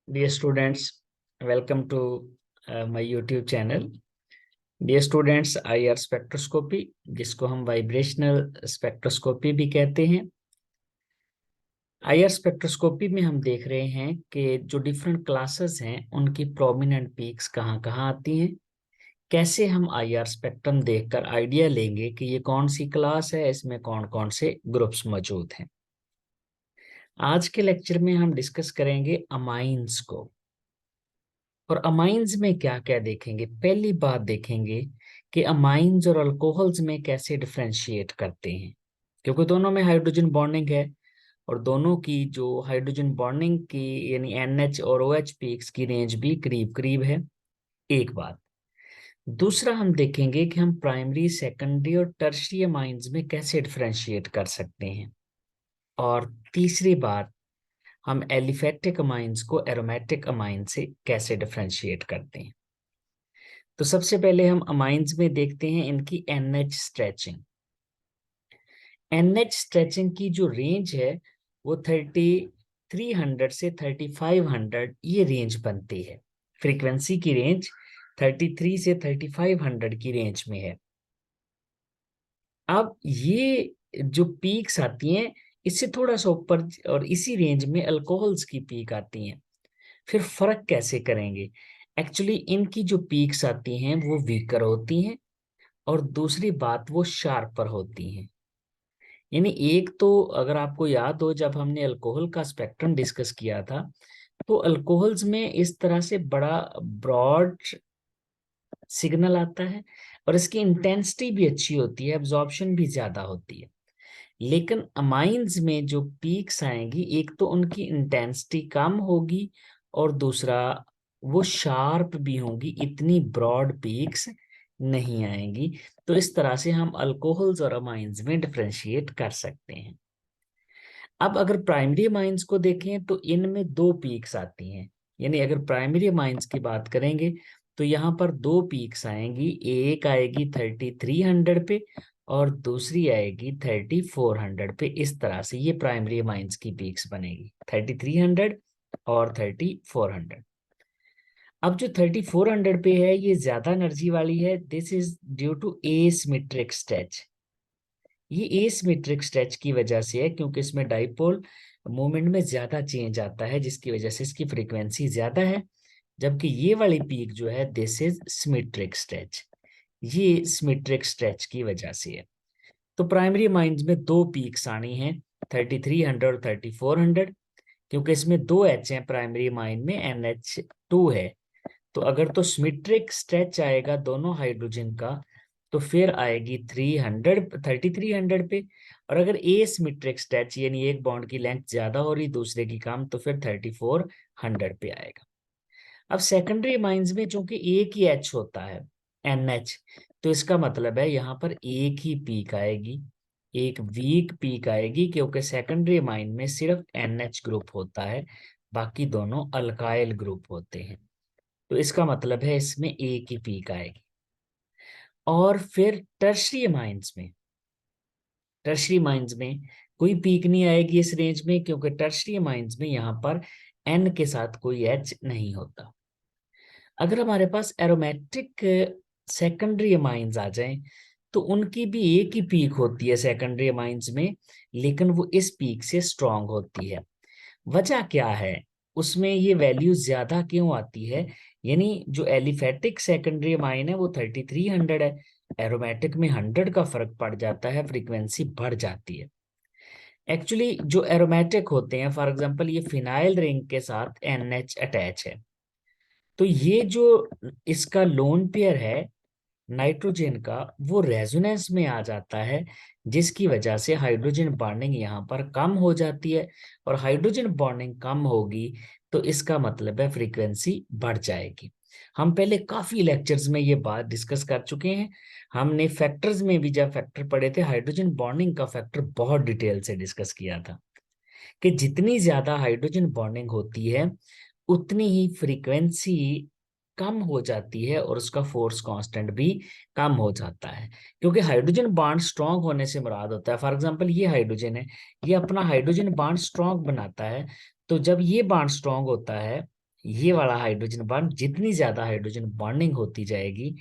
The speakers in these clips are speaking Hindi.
Dear students, welcome to my YouTube channel. Dear students, IR spectroscopy, जिसको हम वाइब्रेशनल स्पेक्ट्रोस्कोपी भी कहते हैं। IR स्पेक्ट्रोस्कोपी में हम देख रहे हैं कि जो डिफरेंट क्लासेस हैं उनकी प्रोमिनेंट पीक्स कहाँ कहाँ आती हैं। कैसे हम IR स्पेक्ट्रम देखकर आइडिया लेंगे कि ये कौन सी क्लास है, इसमें कौन कौन से ग्रुप्स मौजूद हैं। आज के लेक्चर में हम डिस्कस करेंगे अमाइंस को। और अमाइंस में क्या क्या देखेंगे। पहली बात देखेंगे कि अमाइंस और अल्कोहल्स में कैसे डिफरेंशिएट करते हैं, क्योंकि दोनों में हाइड्रोजन बॉन्डिंग है और दोनों की जो हाइड्रोजन बॉन्डिंग की यानी NH और OH पीक्स की रेंज भी करीब करीब है। एक बात। दूसरा हम देखेंगे कि हम प्राइमरी, सेकेंडरी और टर्शियरी अमाइंस में कैसे डिफरेंशिएट कर सकते हैं। और तीसरी बात, हम एलिफैटिक अमाइंस को एरोमेटिक अमाइन से कैसे डिफरेंशिएट करते हैं। तो सबसे पहले हम अमाइंस में देखते हैं इनकी NH स्ट्रेचिंग। NH स्ट्रेचिंग की जो रेंज है वो 3300 से 3500 ये रेंज बनती है। फ्रीक्वेंसी की रेंज 33 से 3500 की रेंज में है। अब ये जो पीक्स आती हैं इससे थोड़ा सा ऊपर और इसी रेंज में अल्कोहल्स की पीक आती हैं। फिर फर्क कैसे करेंगे। एक्चुअली इनकी जो पीक्स आती हैं वो वीकर होती हैं और दूसरी बात वो शार्पर होती हैं। यानी एक तो अगर आपको याद हो जब हमने अल्कोहल का स्पेक्ट्रम डिस्कस किया था तो अल्कोहल्स में इस तरह से बड़ा ब्रॉड सिग्नल आता है और इसकी इंटेंसिटी भी अच्छी होती है, एब्जॉर्प्शन भी ज्यादा होती है। लेकिन अमाइंस में जो पीक्स आएंगी एक तो उनकी इंटेंसिटी कम होगी और दूसरा वो शार्प भी होंगी, इतनी ब्रॉड पीक्स नहीं आएंगी। तो इस तरह से हम अल्कोहल्स और अमाइंस में डिफरेंशिएट कर सकते हैं। अब अगर प्राइमरी अमाइंस को देखें तो इनमें दो पीक्स आती हैं। यानी अगर प्राइमरी अमाइंस की बात करेंगे तो यहाँ पर दो पीक्स आएंगी, एक आएगी 3300 पे और दूसरी आएगी 3400 पे। इस तरह से ये प्राइमरी अमाइंस की पीक्स बनेगी, 3300 और 3400। अब जो 3400 पे है ये ज्यादा एनर्जी वाली है। This is due to asymmetric stretch. ये एसिमेट्रिक स्ट्रेच की वजह से है क्योंकि इसमें डाइपोल मूवमेंट में ज्यादा चेंज आता है जिसकी वजह से इसकी फ्रीक्वेंसी ज्यादा है। जबकि ये वाली पीक जो है दिस इज सिमेट्रिक स्ट्रेच। ये सिमेट्रिक स्ट्रेच की वजह से है। तो प्राइमरी माइंस में दो पीक्स आनी है, 3300 और 3400, क्योंकि इसमें दो एच हैं प्राइमरी माइन में, NH2 है। तो अगर तो सिमेट्रिक स्ट्रेच आएगा दोनों हाइड्रोजन का तो फिर आएगी 3300 पे। और अगर एसिमेट्रिक स्ट्रेच यानी एक बॉन्ड की लेंथ ज्यादा हो रही दूसरे की कम तो फिर 3400 पे आएगा। अब सेकेंडरी माइंस में चूंकि एक ही एच होता है, NH, तो इसका मतलब है यहाँ पर एक ही पीक आएगी, एक वीक पीक आएगी, क्योंकि सेकेंडरी माइन में सिर्फ NH ग्रुप होता है, बाकी दोनों अल्काइल ग्रुप होते हैं। तो इसका मतलब है इसमें एक ही पीक आएगी। और फिर टर्शरी माइंस में कोई पीक नहीं आएगी इस रेंज में, क्योंकि टर्शरी माइंस में यहाँ पर N के साथ कोई H नहीं होता। अगर हमारे पास एरोमेटिक सेकेंडरी अमाइंस आ जाएं तो उनकी भी एक ही पीक होती है सेकेंडरी अमाइंस में, लेकिन वो इस पीक से स्ट्रांग होती है। वजह क्या है, उसमें ये वैल्यू ज्यादा क्यों आती है। यानी जो एलिफेटिक सेकेंडरी अमाइन है वो 3300 है, एरोमेटिक में 100 का फर्क पड़ जाता है, फ्रीक्वेंसी बढ़ जाती है। एक्चुअली जो एरोमेटिक होते हैं, फॉर एग्जांपल ये फिनाइल रिंग के साथ NH अटैच है, तो ये जो इसका लोन पेयर है नाइट्रोजन का वो रेजोनेंस में आ जाता है, जिसकी वजह से हाइड्रोजन बॉन्डिंग यहाँ पर कम हो जाती है। और हाइड्रोजन बॉन्डिंग कम होगी तो इसका मतलब है फ्रीक्वेंसी बढ़ जाएगी। हम पहले काफी लेक्चर्स में ये बात डिस्कस कर चुके हैं। हमने फैक्टर्स में भी जब फैक्टर पढ़े थे हाइड्रोजन बॉन्डिंग का फैक्टर बहुत डिटेल से डिस्कस किया था कि जितनी ज्यादा हाइड्रोजन बॉन्डिंग होती है उतनी ही फ्रीक्वेंसी कम हो जाती है और उसका फोर्स कांस्टेंट भी कम हो जाता है, क्योंकि हाइड्रोजन बॉन्ड स्ट्रांग होने से मुराद होता है, फॉर एग्जांपल ये हाइड्रोजन है, ये अपना हाइड्रोजन बॉन्ड स्ट्रांग बनाता है। तो जब ये बॉन्ड स्ट्रांग होता है, ये वाला हाइड्रोजन बॉन्ड, जितनी ज्यादा हाइड्रोजन बॉन्डिंग होती जाएगी,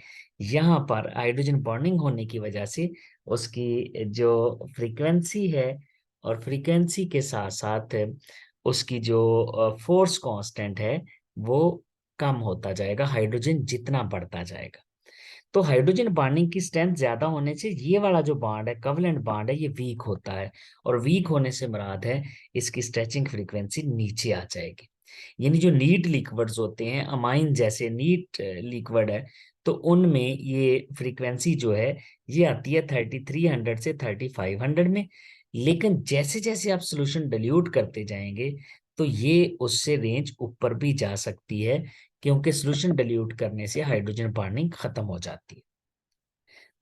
यहाँ पर हाइड्रोजन बॉन्डिंग होने की वजह से उसकी जो फ्रीक्वेंसी है, और फ्रीक्वेंसी के साथ साथ उसकी जो फोर्स कांस्टेंट है वो कम होता जाएगा, हाइड्रोजन जितना बढ़ता जाएगा। तो हाइड्रोजन बॉन्डिंग की स्ट्रेंथ ज्यादा होने से ये वाला जो बॉन्ड है, कवलेंट बॉन्ड है, ये वीक होता है, और वीक होने से मुराद है इसकी स्ट्रेचिंग फ्रीक्वेंसी नीचे आ जाएगी। यानी जो नीट लिक्विड्स होते हैं, अमाइन जैसे नीट लिक्विड है, तो उनमें ये फ्रीक्वेंसी जो है ये आती है 3300 से 3500 में। लेकिन जैसे जैसे आप सोल्यूशन डिल्यूट करते जाएंगे तो ये उससे रेंज ऊपर भी जा सकती है, क्योंकि सोल्यूशन डिल्यूट करने से हाइड्रोजन बॉन्डिंग खत्म हो जाती है।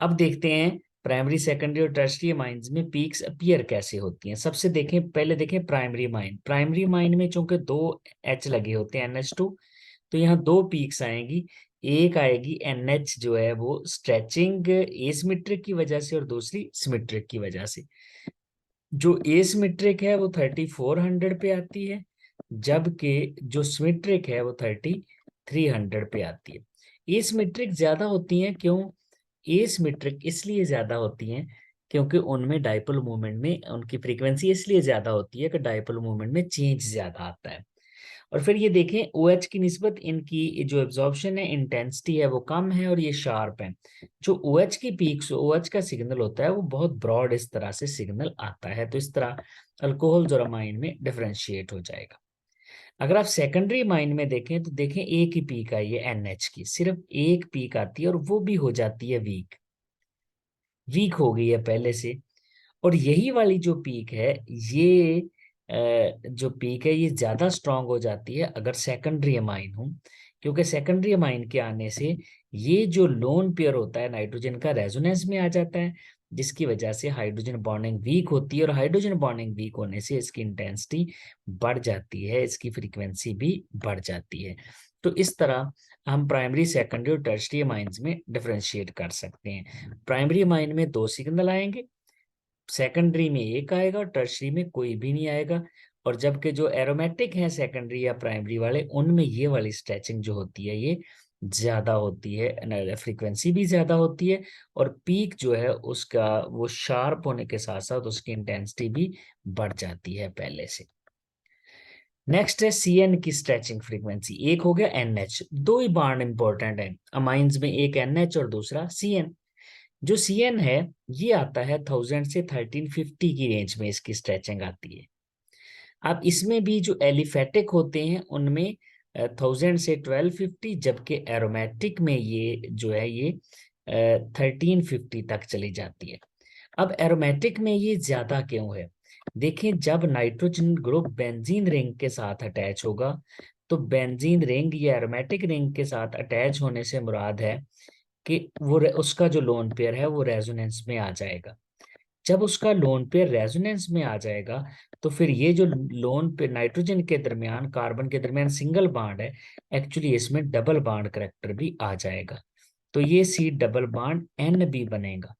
अब देखते हैं प्राइमरी, सेकेंडरी और टर्शियरी माइंस में पीक्स अपीयर कैसे होती हैं। सबसे देखें, पहले देखें प्राइमरी माइन। प्राइमरी माइन में चूंकि दो एच लगे होते हैं, NH2, तो यहाँ दो पीक्स आएंगी। एक आएगी NH जो है वो स्ट्रेचिंग एसिमेट्रिक की वजह से, और दूसरी सिमेट्रिक की वजह से। जो एसिमेट्रिक है वो 3400 पे आती है, जबकि जो सिमेट्रिक है वो 3300 पे आती है। एसिमेट्रिक ज्यादा होती हैं, क्यों? एसिमेट्रिक इसलिए ज्यादा होती हैं क्योंकि उनमें डाइपोल मूवमेंट में उनकी फ्रीक्वेंसी इसलिए ज्यादा होती है कि डाइपोल मूवमेंट में चेंज ज्यादा आता है। और फिर ये देखें, OH की निस्बत इनकी जो एब्जॉर्प्शन है, इंटेंसिटी है, वो कम है और ये शार्प है। जो OH की पीक्स, OH का सिग्नल होता है वो बहुत ब्रॉड इस तरह से सिग्नल आता है, तो इस तरह अल्कोहल और अमाइन में डिफरेंशिएट हो जाएगा। अगर आप सेकेंडरी माइन में देखें तो देखें एक ही पीक आई है NH की, सिर्फ एक पीक आती है और वो भी हो जाती है वीक, वीक हो गई है पहले से। और यही वाली जो पीक है, ये जो पीक है ये ज्यादा स्ट्रांग हो जाती है अगर सेकेंडरी अमाइन हो, क्योंकि सेकेंडरी अमाइन के आने से ये जो लोन पेयर होता है नाइट्रोजन का, रेजोनेंस में आ जाता है, जिसकी वजह से हाइड्रोजन बॉन्डिंग वीक होती है, और हाइड्रोजन बॉन्डिंग वीक होने से इसकी इंटेंसिटी बढ़ जाती है, इसकी फ्रीक्वेंसी भी बढ़ जाती है। तो इस तरह हम प्राइमरी, सेकेंडरी और टर्शियरी माइंस में डिफरेंशिएट कर सकते हैं। प्राइमरी माइन में दो सिग्नल आएंगे, सेकेंडरी में एक आएगा, और टर्शरी में कोई भी नहीं आएगा। और जबकि जो एरोमेटिक हैं सेकेंडरी या प्राइमरी वाले, उनमें ये वाली स्ट्रेचिंग जो होती है ये ज्यादा होती है, फ्रीक्वेंसी भी ज्यादा होती है, और पीक जो है उसका वो शार्प होने के साथ साथ उसकी इंटेंसिटी भी बढ़ जाती है पहले से। नेक्स्ट है CN की स्ट्रेचिंग फ्रीक्वेंसी। एक हो गया NH, दो ही बॉन्ड इंपॉर्टेंट है अमाइंस में, एक NH और दूसरा CN। जो CN है ये आता है 1000 से 1350 की रेंज में, इसकी स्ट्रेचिंग आती है। अब इसमें भी जो एलिफेटिक होते हैं उनमें 1000 से 1250, जबकि एरोमेटिक में ये जो है ये 1350 तक चली जाती है। अब एरोमेटिक में ये ज्यादा क्यों है? देखें, जब नाइट्रोजन ग्रुप बेंजीन रिंग के साथ अटैच होगा, तो बेंजीन रिंग या एरोमेटिक रिंग के साथ अटैच होने से मुराद है कि वो उसका जो लोन पेयर है वो रेजोनेंस में आ जाएगा। जब उसका लोन पेयर रेजोनेंस में आ जाएगा तो फिर ये जो लोन पेयर नाइट्रोजन के दरमियान, कार्बन के दरमियान सिंगल बॉन्ड है, एक्चुअली इसमें डबल बॉन्ड करैक्टर भी आ जाएगा, तो ये C डबल बॉन्ड NB बनेगा।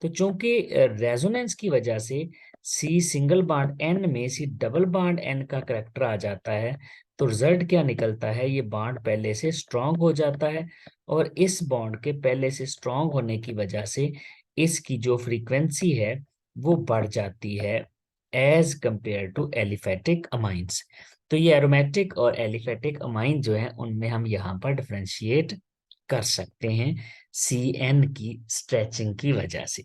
तो चूंकि रेजोनेंस की वजह से C सिंगल बॉन्ड N में C डबल बॉन्ड N का करैक्टर आ जाता है, तो रिजल्ट क्या निकलता है? ये बॉन्ड पहले से स्ट्रांग हो जाता है, और इस बॉन्ड के पहले से स्ट्रांग होने की वजह से इसकी जो फ्रीक्वेंसी है वो बढ़ जाती है as compare to aliphatic amines. तो ये एरोमेटिक और एलिफेटिक अमाइन जो है उनमें हम यहाँ पर डिफरेंशिएट कर सकते हैं CN की स्ट्रेचिंग की वजह से।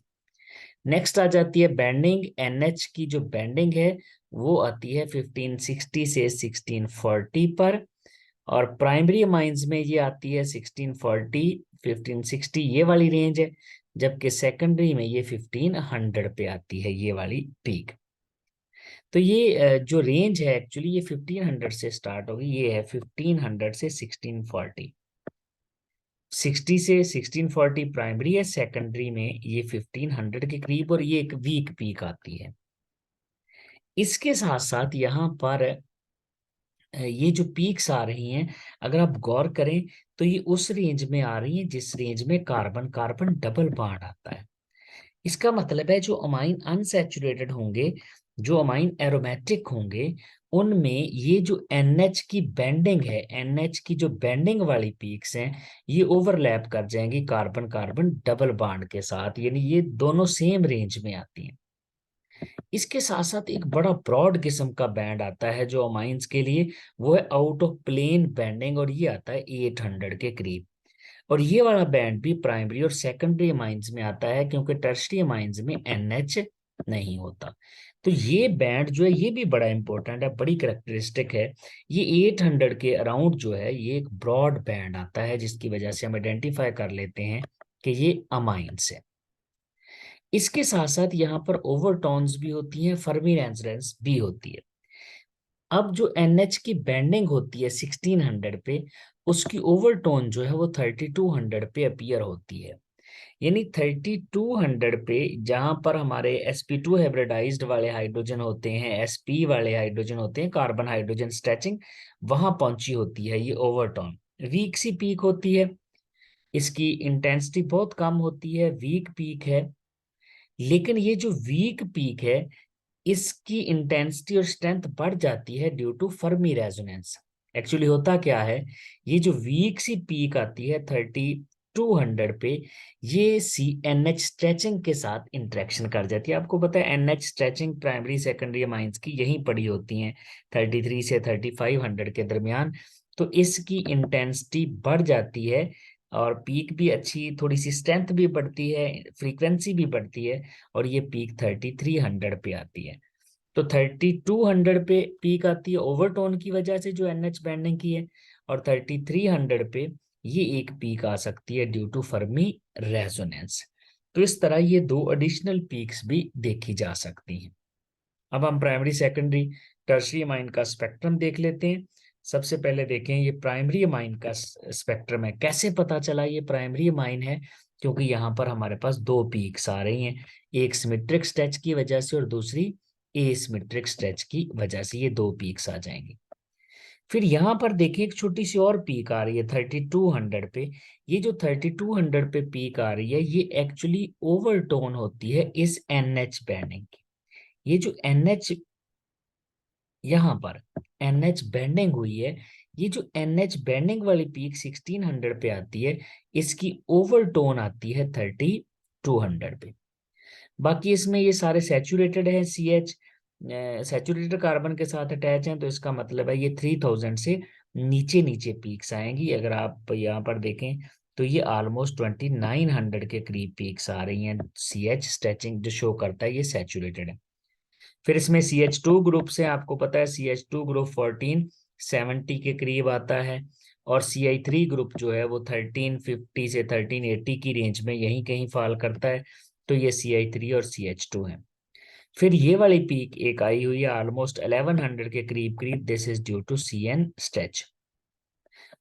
नेक्स्ट आ जाती है बैंडिंग। NH की जो बैंडिंग है वो आती है 1560 से 1640 पर, और प्राइमरी अमाइंस में ये आती है 1640 1560, ये वाली रेंज है, जबकि सेकेंडरी में ये 1500 पे आती है ये वाली पीक। तो ये जो रेंज है एक्चुअली ये 1500 से स्टार्ट होगी, ये है 1500 से 1640। 60 से 1640 प्राइमरी है, सेकेंडरी में ये 1500 के करीब, और ये एक वीक पीक आती है। इसके साथ साथ यहाँ पर ये जो पीक्स आ रही हैं, अगर आप गौर करें तो ये उस रेंज में आ रही हैं जिस रेंज में कार्बन कार्बन डबल बॉन्ड आता है। इसका मतलब है जो अमाइन अनसैचुरेटेड होंगे, जो अमाइन एरोमेटिक होंगे, उनमें ये जो NH की बेंडिंग है, NH की जो बेंडिंग वाली पीक्स हैं, ये ओवरलैप कर जाएंगी कार्बन कार्बन डबल बॉन्ड के साथ, यानी ये दोनों सेम रेंज में आती हैं। इसके साथ साथ एक बड़ा ब्रॉड किस्म का बैंड आता है जो अमाइंस के लिए, वो है आउट ऑफ प्लेन बैंडिंग, और ये आता है 800 के करीब। और ये वाला बैंड भी प्राइमरी और सेकेंडरी अमाइंस में आता है, क्योंकि टर्शरी अमाइंस में NH नहीं होता। तो ये बैंड जो है ये भी बड़ा इंपॉर्टेंट है, बड़ी करेक्टरिस्टिक है। ये 800 के अराउंड जो है ये एक ब्रॉड बैंड आता है, जिसकी वजह से हम आइडेंटिफाई कर लेते हैं कि ये अमाइंस है। इसके साथ साथ यहाँ पर ओवरटोन्स भी होती हैं, फर्मी रेजोनेंस भी होती है। अब जो NH की बेंडिंग होती है 1600 पे, उसकी ओवरटोन जो है वो 3200 पे अपीयर होती है। यानी 3200 पे जहां पर हमारे sp2 हाइब्रिडाइज्ड वाले हाइड्रोजन होते हैं, sp वाले हाइड्रोजन होते हैं, कार्बन हाइड्रोजन स्ट्रेचिंग, वहां पहुंची होती है ये ओवरटोन। वीक सी पीक होती है, इसकी इंटेंसिटी बहुत कम होती है, वीक पीक है। लेकिन ये जो वीक पीक है, इसकी इंटेंसिटी और स्ट्रेंथ बढ़ जाती है due to Fermi resonance. Actually होता क्या है, ये जो वीक सी पीक आती है 3200 पे, ये NH स्ट्रेचिंग के साथ इंटरेक्शन कर जाती है। आपको पता है NH stretching primary secondary amines की यहीं पड़ी होती हैं 33 से 3500 के दरमियान। तो इसकी इंटेंसिटी बढ़ जाती है, और पीक भी अच्छी, थोड़ी सी स्ट्रेंथ भी बढ़ती है, फ्रीक्वेंसी भी बढ़ती है, और ये पीक 3300 पे आती है। तो 3200 पे पीक आती है ओवरटोन की वजह से जो NH बैंडिंग की है, और 3300 पे ये एक पीक आ सकती है ड्यू टू फर्मी रेजोनेंस। तो इस तरह ये दो एडिशनल पीक्स भी देखी जा सकती हैं। अब हम प्राइमरी सेकेंडरी टर्शियरी अमाइन का स्पेक्ट्रम देख लेते हैं। सबसे पहले देखें ये प्राइमरी अमाइन का स्पेक्ट्रम है। कैसे पता चला ये प्राइमरी अमाइन है? क्योंकि यहाँ पर हमारे पास दो पीक्स आ रही हैं, एक सिमेट्रिक स्ट्रेच की वजह से और दूसरी एसिमेट्रिक स्ट्रेच की वजह से, ये दो पीक्स आ जाएंगी। फिर यहाँ पर देखिए एक छोटी सी और पीक आ रही है 3200 पे। ये जो 3200 पे पीक आ रही है, ये एक्चुअली ओवरटोन होती है इस NH बैंडिंग की। ये जो NH यहाँ पर NH बेंडिंग हुई है, ये जो NH बेंडिंग वाली पीक 1600 पे आती है, इसकी ओवरटोन आती है 3200 पे। बाकी इसमें ये सारे सैचुरेटेड है, CH सैचुरेटेड कार्बन के साथ अटैच हैं, तो इसका मतलब है ये 3000 से नीचे नीचे पीक्स आएंगी। अगर आप यहाँ पर देखें तो ये ऑलमोस्ट 2900 के करीब पीक्स आ रही हैं। CH स्ट्रेचिंग जो शो करता है ये सैचुरेटेड है। फिर इसमें CH2 ग्रुप से आपको पता है CH2 ग्रुप 1470 के करीब आता है, और CI3 ग्रुप जो है वो 1350 से 1380 की रेंज में यहीं कहीं फॉल करता है। तो ये CI3 और CH2 है। फिर ये वाली पीक एक आई हुई है ऑलमोस्ट 1100 के करीब करीब, this is due to CN stretch.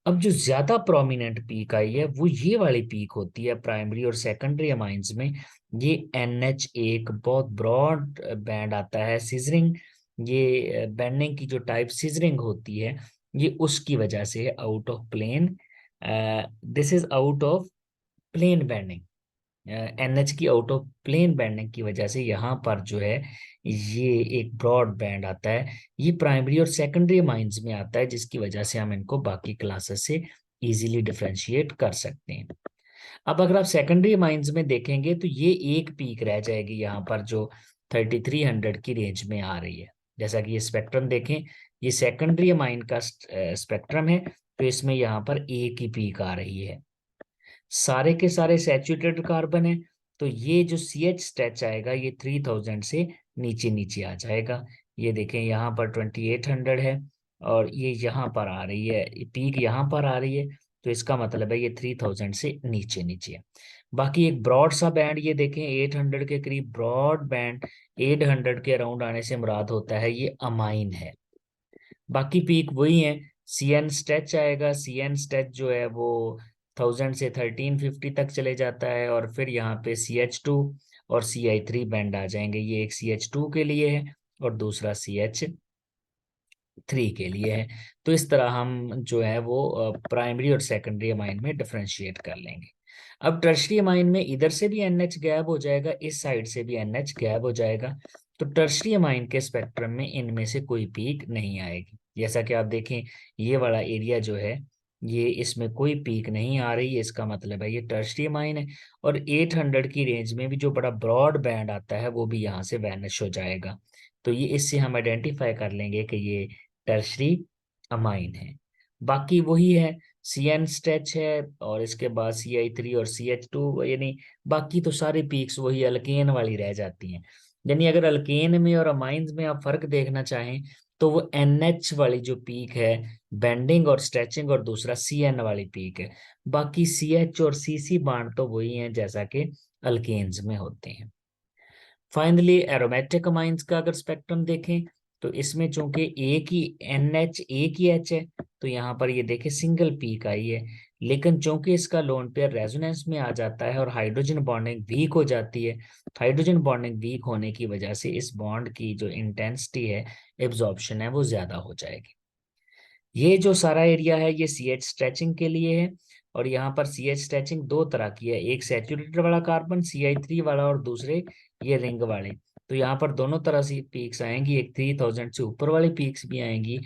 अब जो ज्यादा प्रोमिनेंट पीक आई है वो ये वाली पीक होती है प्राइमरी और सेकेंडरी अमाइंस में। ये NH एक बहुत ब्रॉड बैंड आता है, सिजरिंग, ये बैंडिंग की जो टाइप सिजरिंग होती है, ये उसकी वजह से out of plane, this is out of plane bending. NH की आउट ऑफ प्लेन बैंडिंग की वजह से यहाँ पर जो है ये एक ब्रॉड बैंड आता है। ये प्राइमरी और सेकेंडरी माइंस में आता है, जिसकी वजह से हम इनको बाकी क्लासेस से इजीली डिफरेंशिएट कर सकते हैं। अब अगर आप सेकेंडरी माइंस में देखेंगे तो ये एक पीक रह जाएगी यहाँ पर जो 3300 की रेंज में आ रही है। जैसा कि ये स्पेक्ट्रम देखें, ये सेकेंडरी माइन का स्पेक्ट्रम है, तो इसमें यहाँ पर एक ही पीक आ रही है। सारे के सारे सैचुरेटेड कार्बन है, तो ये जो CH स्ट्रेच आएगा ये 3000 से नीचे नीचे आ जाएगा। ये देखें यहाँ पर 2800 है, और ये यहाँ पर आ रही है, पीक यहाँ पर आ रही है, तो इसका मतलब है ये 3000 से नीचे नीचे है। बाकी एक ब्रॉड सा बैंड ये देखें 800 के करीब ब्रॉड बैंड, 800 के अराउंड आने से मुराद होता है ये अमाइन है। बाकी पीक वही है, CN स्ट्रेच आएगा, CN स्ट्रेच जो है वो 1000 से 1350 तक चले जाता है, और फिर यहाँ पे CH2 और CI3 बैंड आ जाएंगे। ये एक CH2 के लिए है और दूसरा CH3 के लिए है। तो इस तरह हम जो है वो प्राइमरी और सेकेंडरी अमाइन में डिफरेंशिएट कर लेंगे। अब टर्शरी अमाइन में इधर से भी NH गैप हो जाएगा, इस साइड से भी NH गैप हो जाएगा। तो टर्शरी अमाइन के स्पेक्ट्रम में इनमें से कोई पीक नहीं आएगी। जैसा कि आप देखें, ये वाला एरिया जो है, ये इसमें कोई पीक नहीं आ रही है, इसका मतलब है ये टर्शरी अमाइन है। और 800 की रेंज में भी जो बड़ा ब्रॉड बैंड आता है वो भी यहाँ से वैनिश हो जाएगा। तो ये इससे हम आइडेंटिफाई कर लेंगे कि ये टर्शरी अमाइन है। बाकी वही है, सी एन स्ट्रेच है, और इसके बाद CH3 और CH2, यानी बाकी तो सारी पीक्स वही अल्केन वाली रह जाती हैं। यानी अगर अल्केन में और अमाइंस में आप फर्क देखना चाहें तो वो NH वाली जो पीक है बेंडिंग और स्ट्रेचिंग, और दूसरा CN वाली पीक है। बाकी CH और CC बांड तो वही हैं जैसा कि अल्केन्स में होते हैं। फाइनली एरोमेटिक अमाइंस का अगर स्पेक्ट्रम देखें तो इसमें चूंकि एक ही NH एक ही H है, तो यहाँ पर ये देखें सिंगल पीक आई है। लेकिन चूंकि इसका लोन पेयर रेजोनेंस में आ जाता है और हाइड्रोजन बॉन्डिंग वीक हो जाती है, हाइड्रोजन बॉन्डिंग वीक होने की वजह से इस बॉन्ड की जो इंटेंसिटी है, एब्जॉर्प्शन है, वो ज्यादा हो जाएगी। ये जो सारा एरिया है ये CH स्ट्रेचिंग के लिए है। और यहाँ पर CH स्ट्रेचिंग दो तरह की है, एक सैचुरेटेड वाला कार्बन CH3 वाला, और दूसरे ये रिंग वाले। तो यहाँ पर दोनों तरह से पीक्स आएंगी, एक 3000 से ऊपर वाली पीक्स भी आएंगी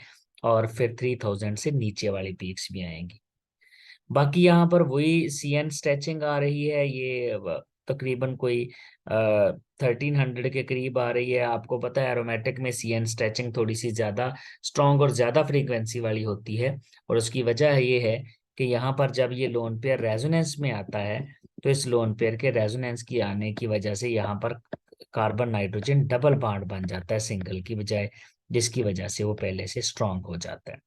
और फिर 3000 से नीचे वाली पीक्स भी आएंगी। बाकी यहाँ पर वही CN स्ट्रेचिंग आ रही है, ये तकरीबन कोई 1300 के करीब आ रही है। आपको पता है एरोमेटिक में CN स्ट्रेचिंग थोड़ी सी ज्यादा स्ट्रॉन्ग और ज्यादा फ्रीक्वेंसी वाली होती है, और उसकी वजह ये है कि यहाँ पर जब ये लोन पेयर रेजोनेंस में आता है, तो इस लोन पेयर के रेजोनेंस की आने की वजह से यहाँ पर कार्बन नाइट्रोजन डबल बॉन्ड बन जाता है सिंगल की बजाय, जिसकी वजह से वो पहले से स्ट्रांग हो जाता है।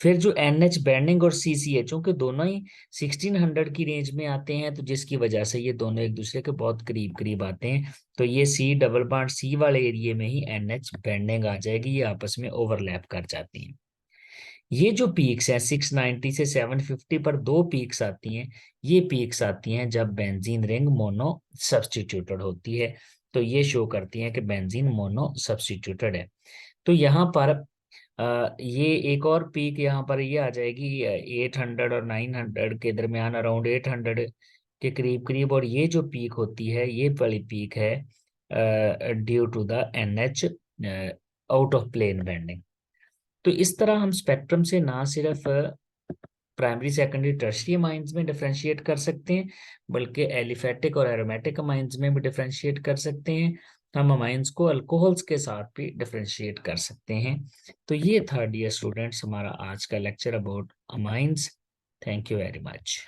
फिर जो NH बैंडिंग और CC है, चूंकि दोनों ही 1600 की रेंज में आते हैं, तो जिसकी वजह से ये दोनों एक दूसरे के बहुत करीब करीब आते हैं, तो ये C डबल बॉन्ड C वाले एरिया में ही NH बैंडिंग आ जाएगी, ये आपस में ओवरलैप कर जाती हैं। ये जो पीक्स हैं 690 से 750 पर दो पीक्स आती हैं, ये पीक्स आती हैं जब बेंजीन रिंग मोनो सब्सटीट्यूटेड होती है। तो ये शो करती हैं कि बेंजीन मोनो सब्सटीट्यूटेड है। तो यहाँ पर ये एक और पीक यहाँ पर ये आ जाएगी 800 और 900 के दरमियान, अराउंड 800 के करीब करीब। और ये जो पीक होती है ये वाली पीक है due to the NH out of plane bending. तो इस तरह हम स्पेक्ट्रम से ना सिर्फ प्राइमरी सेकेंडरी टर्शियरी अमाइंस में डिफरेंशिएट कर सकते हैं, बल्कि एलिफेटिक और एरोमेटिक अमाइंस में भी डिफरेंशिएट कर सकते हैं। हम अमाइंस को अल्कोहल्स के साथ भी डिफरेंशिएट कर सकते हैं। तो ये था डियर स्टूडेंट्स हमारा आज का lecture about amines. Thank you very much.